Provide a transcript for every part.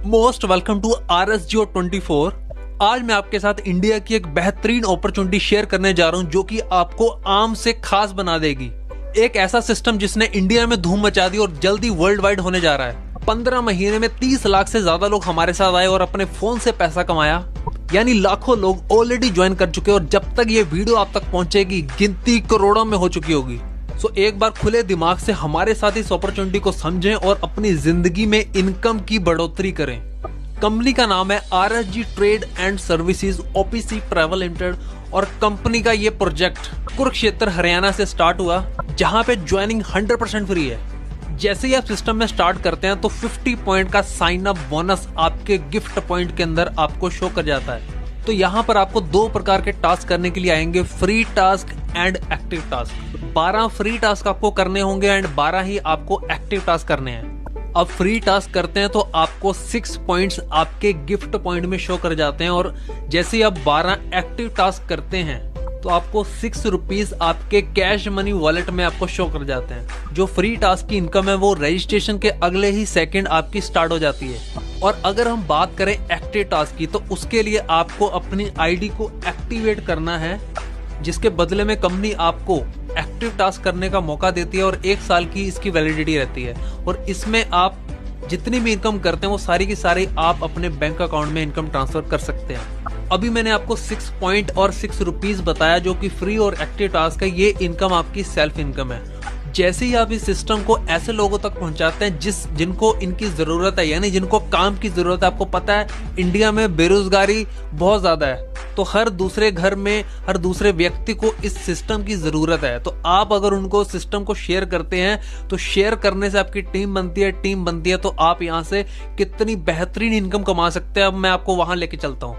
Most welcome to RSGO24। आज मैं आपके साथ इंडिया की एक बेहतरीन अपॉर्चुनिटी शेयर करने जा रहा हूं जो कि आपको आम से खास बना देगी। एक ऐसा सिस्टम जिसने इंडिया में धूम मचा दी और जल्दी वर्ल्ड वाइड होने जा रहा है। 15 महीने में 30 लाख से ज्यादा लोग हमारे साथ आए और अपने फोन से पैसा कमाया, यानी लाखों लोग ऑलरेडी ज्वाइन कर चुके हैं और जब तक ये वीडियो आप तक पहुंचेगी गिनती करोड़ों में हो चुकी होगी। सो एक बार खुले दिमाग से हमारे साथ इस अपॉर्चुनिटी को समझें और अपनी जिंदगी में इनकम की बढ़ोतरी करें। कंपनी का नाम है RSG trade and services OPC private limited और कंपनी का ये प्रोजेक्ट कुरुक्षेत्र हरियाणा से स्टार्ट हुआ, जहां पे ज्वाइनिंग 100% फ्री है। जैसे ही आप सिस्टम में स्टार्ट करते हैं तो 50 पॉइंट का साइन अप बोनस आपके गिफ्ट पॉइंट के अंदर आपको शो कर जाता है। तो यहाँ पर आपको 2 प्रकार के टास्क करने के लिए आएंगे, free task and active task. 12 free task आपको करने होंगे एंड 12 ही आपको एक्टिव टास्क करने हैं। अब फ्री टास्क करते हैं तो आपको 6 पॉइंट्स आपके गिफ्ट पॉइंट में शो कर जाते हैं और जैसे ही आप 12 एक्टिव टास्क करते हैं तो आपको 6 रुपीज आपके कैश मनी वॉलेट में आपको शो कर जाते हैं। जो फ्री टास्क की इनकम है वो रजिस्ट्रेशन के अगले ही सेकंड आपकी स्टार्ट हो जाती है। और अगर हम बात करें एक्टिव टास्क की तो उसके लिए आपको अपनी आईडी को एक्टिवेट करना है, जिसके बदले में कंपनी आपको एक्टिव टास्क करने का मौका देती है और 1 साल की इसकी वैलिडिटी रहती है। और इसमें आप जितनी भी इनकम करते हैं वो सारी की सारी आप अपने बैंक अकाउंट में इनकम ट्रांसफर कर सकते हैं। अभी मैंने आपको 6 पॉइंट और 6 रुपीज बताया जो कि फ्री और एक्टिव टास्क है। ये इनकम आपकी सेल्फ इनकम है। जैसे ही आप इस सिस्टम को ऐसे लोगों तक पहुंचाते हैं जिनको इनकी जरूरत है, यानी जिनको काम की जरूरत है। आपको पता है इंडिया में बेरोजगारी बहुत ज्यादा है, तो हर दूसरे घर में हर दूसरे व्यक्ति को इस सिस्टम की जरूरत है। तो आप अगर उनको सिस्टम को शेयर करते हैं तो शेयर करने से आपकी टीम बनती है तो आप यहाँ से कितनी बेहतरीन इनकम कमा सकते हैं। अब मैं आपको वहां लेके चलता हूँ।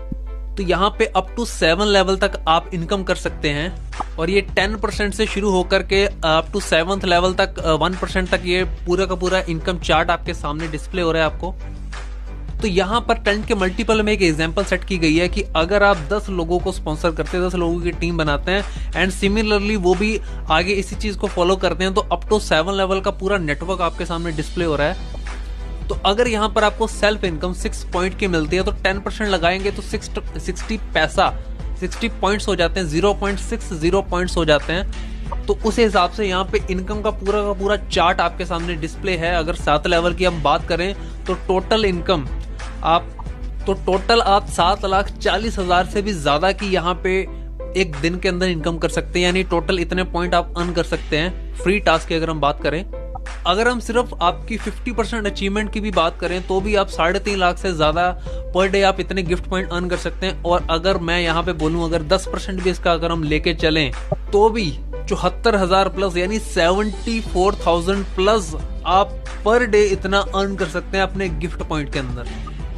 तो यहाँ पे अप टू 7 लेवल तक आप इनकम कर सकते हैं और ये 10% से शुरू होकर के अप टू 7th लेवल तक 1% तक ये पूरा का पूरा इनकम चार्ट आपके सामने डिस्प्ले हो रहा है आपको। तो यहाँ पर 10 के मल्टीपल में एक एग्जांपल सेट की गई है कि अगर आप 10 लोगों को स्पॉन्सर करते हैं, 10 लोगों की टीम बनाते हैं एंड सिमिलरली वो भी आगे इसी चीज को फॉलो करते हैं, तो अप टू 7 लेवल का पूरा नेटवर्क आपके सामने डिस्प्ले हो रहा है। तो अगर यहाँ पर आपको सेल्फ इनकम 6 पॉइंट की मिलती है तो 10% लगाएंगे तो 60 पॉइंट्स हो जाते हैं, 0.60 पॉइंट्स हो जाते हैं। तो उस हिसाब से यहाँ पे इनकम का पूरा चार्ट आपके सामने डिस्प्ले है। अगर 7 लेवल की हम बात करें तो टोटल इनकम आप 7,40,000 से भी ज्यादा की यहाँ पे एक दिन के अंदर इनकम कर सकते हैं, यानी टोटल इतने पॉइंट आप अर्न कर सकते हैं फ्री टास्क की अगर हम बात करें। अगर हम सिर्फ आपकी 50% अचीवमेंट की भी बात करें तो भी आप 3.5 लाख से ज्यादा पर डे आप इतने गिफ्ट पॉइंट अर्न कर सकते हैं। और अगर मैं यहाँ पे बोलूं अगर 10% भी इसका अगर हम लेके चलें तो भी 74,000 प्लस यानी 74,000 प्लस आप पर डे इतना अर्न कर सकते हैं अपने गिफ्ट पॉइंट के अंदर।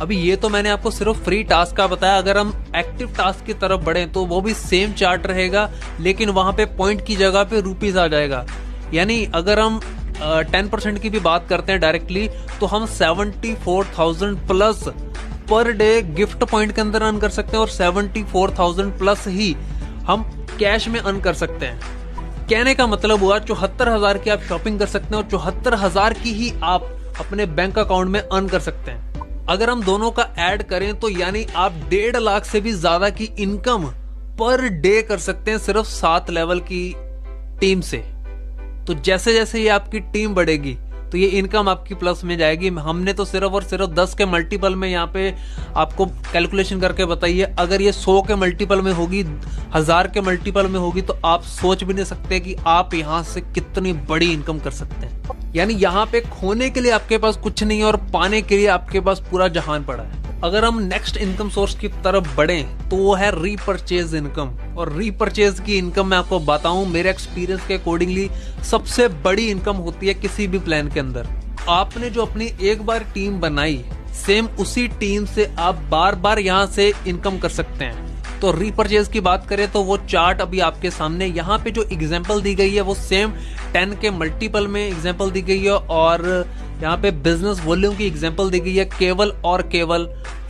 अभी ये तो मैंने आपको सिर्फ फ्री टास्क का बताया। अगर हम एक्टिव टास्क की तरफ बढ़े तो वो भी सेम चार्ट रहेगा, लेकिन वहां पे पॉइंट की जगह पे रुपीज आ जाएगा। यानी अगर हम 10% की भी बात करते हैं डायरेक्टली तो हम 74,000 plus per day gift point के अंदर अर्न कर सकते हैं और 74,000 प्लस ही हम कैश में अर्न कर सकते हैं। कहने का मतलब हुआ 74,000 की आप शॉपिंग कर सकते हैं और 74,000 की ही आप अपने बैंक अकाउंट में अर्न कर सकते हैं। अगर हम दोनों का ऐड करें तो यानी आप 1.5 लाख से भी ज्यादा की इनकम पर डे कर सकते हैं सिर्फ 7 लेवल की टीम से। तो जैसे जैसे ये आपकी टीम बढ़ेगी तो ये इनकम आपकी प्लस में जाएगी। हमने तो सिर्फ और सिर्फ 10 के मल्टीपल में यहाँ पे आपको कैलकुलेशन करके बताइए। अगर ये 100 के मल्टीपल में होगी, 1000 के मल्टीपल में होगी तो आप सोच भी नहीं सकते कि आप यहाँ से कितनी बड़ी इनकम कर सकते हैं। यानी यहाँ पे खोने के लिए आपके पास कुछ नहीं है और पाने के लिए आपके पास पूरा जहान पड़ा है। अगर हम नेक्स्ट इनकम सोर्स की तरफ बढ़ें तो वो है रीपरचेज इनकम। और रीपरचेज की इनकम मैं आपको बताऊं मेरे एक्सपीरियंस के अकॉर्डिंगली सबसे बड़ी इनकम होती है किसी भी प्लान के अंदर। आपने जो अपनी एक बार टीम बनाई, सेम उसी टीम से आप बार बार यहाँ से इनकम कर सकते हैं। तो रीपरचेज की बात करें तो वो चार्ट अभी आपके सामने यहाँ पे जो एग्जांपल दी गई है वो सेम 10 के मल्टीपल में एग्जांपल दी गई है और यहाँ पे बिजनेस वॉल्यूम की एग्जांपल दी गई है केवल और केवल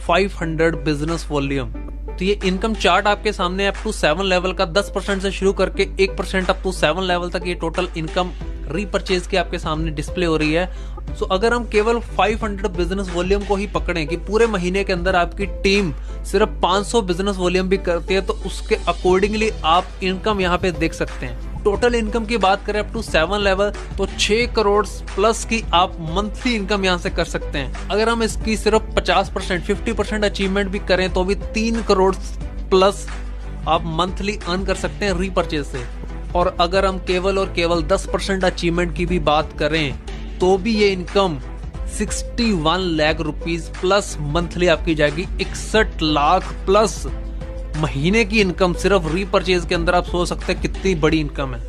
500 बिजनेस वॉल्यूम। तो ये इनकम चार्ट आपके सामने अप टू 7 लेवल का 10% से शुरू करके 1% अप टू 7 लेवल तक ये टोटल इनकम रीपरचेज की आपके सामने डिस्प्ले हो रही है। सो अगर हम केवल 500 बिजनेस वॉल्यूम को ही पकड़ें कि पूरे महीने के अंदर आपकी टीम सिर्फ 500 बिजनेस वॉल्यूम भी करती है, तो उसके अकॉर्डिंगली आप इनकम यहाँ पे देख सकते हैं। टोटल इनकम की बात करें अप टू 7 लेवल तो 6 करोड़ प्लस की आप मंथली इनकम यहाँ से कर सकते हैं। अगर हम इसकी सिर्फ 50% 50% अचीवमेंट भी करें तो भी 3 करोड़ प्लस आप मंथली अर्न कर सकते हैं रीपरचेज से। और अगर हम केवल और केवल 10% अचीवमेंट की भी बात करें तो भी ये income 61 lakh rupees plus monthly आपकी जाएगी। 61 लाख प्लस महीने की इनकम सिर्फ रीपरचेज के अंदर। आप सोच सकते हैं कितनी बड़ी इनकम है।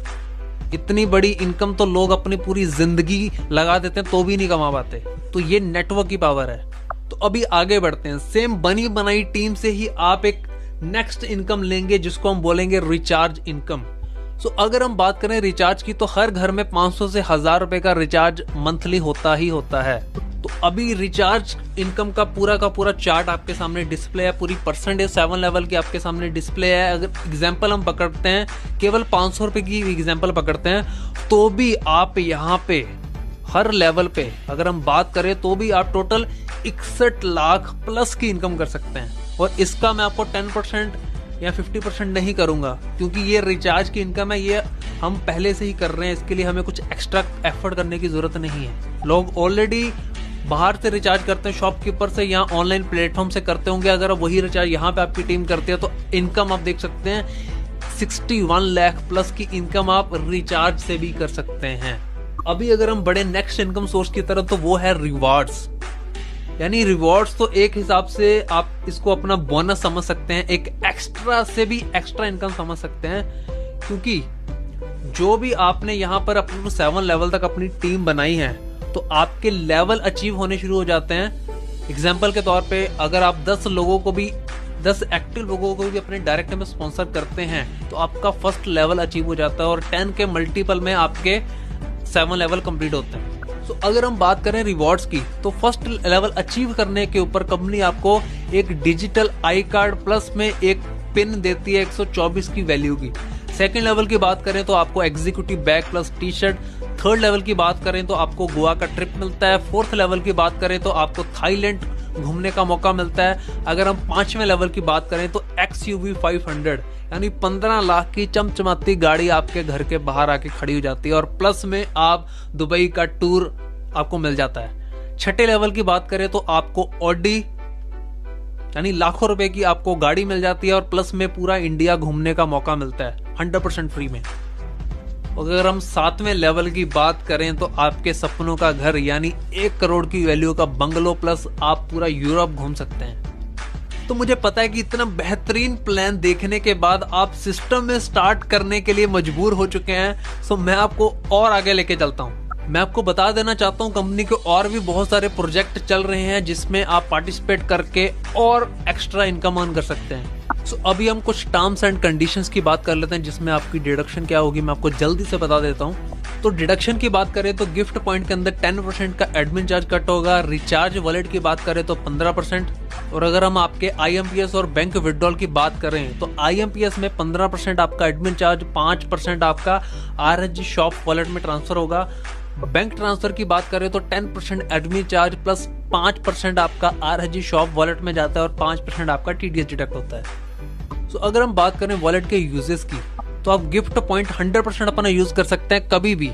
इतनी बड़ी इनकम तो लोग अपनी पूरी जिंदगी लगा देते हैं तो भी नहीं कमा पाते। तो ये नेटवर्क की पावर है। तो अभी आगे बढ़ते हैं। सेम बनी बनाई टीम से ही आप एक नेक्स्ट इनकम लेंगे जिसको हम बोलेंगे रिचार्ज इनकम। सो अगर हम बात करें रिचार्ज की तो हर घर में 500 से 1000 रुपए का रिचार्ज मंथली होता ही होता है। तो अभी रिचार्ज इनकम का पूरा चार्ट आपके सामने डिस्प्ले है। पूरी परसेंटेज 7 लेवल की आपके सामने डिस्प्ले है। अगर एग्जांपल हम पकड़ते हैं, केवल 500 रुपए की एग्जांपल पकड़ते हैं, तो भी आप यहाँ पे हर लेवल पे अगर हम बात करें तो भी आप टोटल 61 लाख प्लस की इनकम कर सकते हैं। और इसका मैं आपको 10% या 50% नहीं करूंगा क्योंकि ये रिचार्ज की इनकम है, ये हम पहले से ही कर रहे हैं। इसके लिए हमें कुछ एक्स्ट्रा एफर्ट करने की जरूरत नहीं है। लोग ऑलरेडी बाहर से रिचार्ज करते हैं, शॉपकीपर से या ऑनलाइन प्लेटफॉर्म से करते होंगे। अगर वही रिचार्ज यहाँ पे आपकी टीम करती है तो इनकम आप देख सकते हैं 61 लाख प्लस की इनकम आप रिचार्ज से भी कर सकते हैं। अभी अगर हम बड़े नेक्स्ट इनकम सोर्स की तरफ तो वो है रिवॉर्ड्स। यानी रिवॉर्ड्स तो एक हिसाब से आप इसको अपना बोनस समझ सकते हैं, एक एक्स्ट्रा से भी एक्स्ट्रा इनकम समझ सकते हैं। क्योंकि जो भी आपने यहाँ पर अपने 7 लेवल तक अपनी टीम बनाई है तो आपके लेवल अचीव होने शुरू हो जाते हैं। एग्जाम्पल के तौर पे अगर आप 10 एक्टिव लोगों को भी अपने डायरेक्ट में स्पॉन्सर करते हैं तो आपका फर्स्ट लेवल अचीव हो जाता है और 10 के मल्टीपल में आपके 7 लेवल कंप्लीट होते हैं। तो अगर हम बात करें रिवॉर्ड्स की तो फर्स्ट लेवल अचीव करने के ऊपर कंपनी आपको एक डिजिटल आई कार्ड प्लस में एक पिन देती है 124 की वैल्यू की। सेकंड लेवल की बात करें तो आपको executive bag plus T shirt. Third level की बात करें तो आपको गोवा का ट्रिप मिलता है। फोर्थ लेवल की बात करें तो आपको थाईलैंड घूमने का मौका मिलता है। अगर हम 5वें लेवल की बात करें तो XUV 500 यानी 15 लाख की चमचमाती गाड़ी आपके घर के बाहर आके खड़ी हो जाती है और प्लस में आप दुबई का टूर आपको मिल जाता है। छठे लेवल की बात करें तो आपको ऑडी यानी लाखों रुपए की आपको गाड़ी मिल जाती है और प्लस में पूरा इंडिया घूमने का मौका मिलता है 100% फ्री में। अगर हम 7वें लेवल की बात करें तो आपके सपनों का घर यानी 1 करोड़ की वैल्यू का बंगलो प्लस आप पूरा यूरोप घूम सकते हैं। तो मुझे पता है कि इतना बेहतरीन प्लान देखने के बाद आप सिस्टम में स्टार्ट करने के लिए मजबूर हो चुके हैं। सो मैं आपको और आगे लेके चलता हूं। मैं आपको बता देना चाहता हूं कंपनी के और भी बहुत सारे प्रोजेक्ट चल रहे हैं जिसमें आप पार्टिसिपेट करके और एक्स्ट्रा इनकम अर्न कर सकते हैं। सो अभी हम कुछ टर्म्स एंड कंडीशंस की बात कर लेते हैं जिसमें आपकी डिडक्शन क्या होगी मैं आपको जल्दी से बता देता हूं। तो डिडक्शन की बात करें तो गिफ्ट पॉइंट के अंदर 10% का एडमिन चार्ज कट होगा। रिचार्ज वॉलेट की बात करें तो 15%। और अगर हम आपके IMPS और बैंक विड्रॉल की बात करें तो IMPS में 15% आपका एडमिन चार्ज, 5% आपका RSG शॉप वॉलेट में ट्रांसफर होगा। बैंक ट्रांसफर की बात करें तो 10% एडमिन चार्ज प्लस 5% आपका RSG शॉप वॉलेट में जाता है और 5% आपका TDS डिडक्ट होता है। सो अगर हम बात करें वॉलेट के यूजेस की तो आप गिफ्ट पॉइंट 100% अपना यूज कर सकते हैं कभी भी।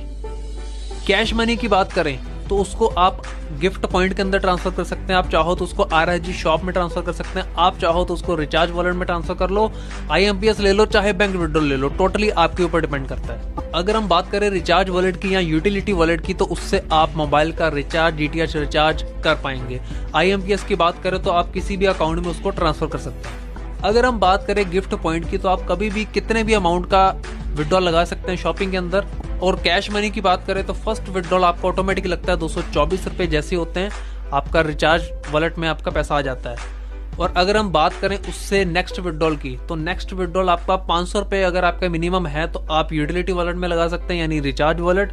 कैश मनी की बात करें तो उसको आप गिफ्ट पॉइंट के अंदर ट्रांसफर कर सकते हैं। आप चाहो तो उसको RSG शॉप में ट्रांसफर कर सकते हैं। आप चाहो तो उसको रिचार्ज वॉलेट में ट्रांसफर कर लो, IMPS ले लो, चाहे बैंक विड्रॉल ले लो, टोटली आपके ऊपर डिपेंड करता है। अगर हम बात करें रिचार्ज वॉलेट की या यूटिलिटी वॉलेट की तो उससे आप मोबाइल का रिचार्ज, DTH रिचार्ज कर पाएंगे। IMPS की बात करें तो आप किसी भी अकाउंट में उसको ट्रांसफर कर सकते हैं। अगर हम बात करें गिफ्ट पॉइंट की तो आप कभी भी कितने भी अमाउंट का विड्रॉल लगा सकते हैं शॉपिंग के अंदर। और कैश मनी की बात करें तो फर्स्ट विड्रॉल आपको ऑटोमेटिक लगता है 224 रुपए जैसे होते हैं, आपका रिचार्ज वॉलेट में आपका पैसा आ जाता है। और अगर हम बात करें उससे नेक्स्ट विड्रॉल की तो नेक्स्ट विड्रॉल आपका 500 रुपए अगर आपका मिनिमम है तो आप यूटिलिटी वॉलेट में लगा सकते हैं यानी रिचार्ज वॉलेट।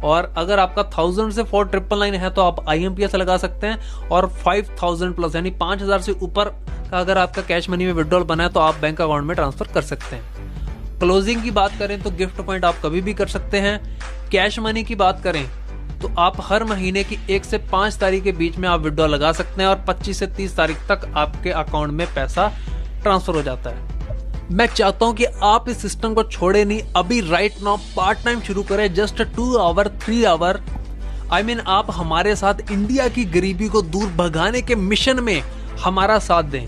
और अगर आपका 1000 से 4999 है तो आप IMPS लगा सकते हैं। और 5000 प्लस यानी 5000 से ऊपर का अगर आपका कैश मनी में विड्रॉल बना है तो आप बैंक अकाउंट में ट्रांसफर कर सकते हैं। क्लोजिंग की बात करें तो गिफ्ट पॉइंट आप कभी भी कर सकते हैं। कैश मनी की बात करें तो आप हर महीने की 1 से 5 तारीख के बीच में आप विड्रॉ लगा सकते हैं और 25 से 30 तारीख तक आपके अकाउंट में पैसा ट्रांसफर हो जाता है। मैं चाहता हूं कि आप इस सिस्टम को छोड़े नहीं, अभी राइट नाउ पार्ट टाइम शुरू करें, जस्ट 2 आवर 3 आवर। आप हमारे साथ इंडिया की गरीबी को दूर भगाने के मिशन में हमारा साथ दें।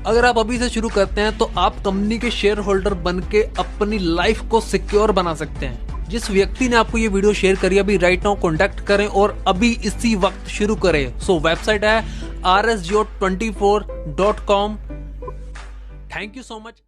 अगर आप अभी से शुरू करते हैं तो आप कंपनी के शेयर होल्डर बन के अपनी लाइफ को सिक्योर बना सकते हैं। जिस व्यक्ति ने आपको ये वीडियो शेयर करी अभी राइट नाउ कॉन्टैक्ट करें और अभी इसी वक्त शुरू करें। सो वेबसाइट है rsgeo24.com। Thank you so much.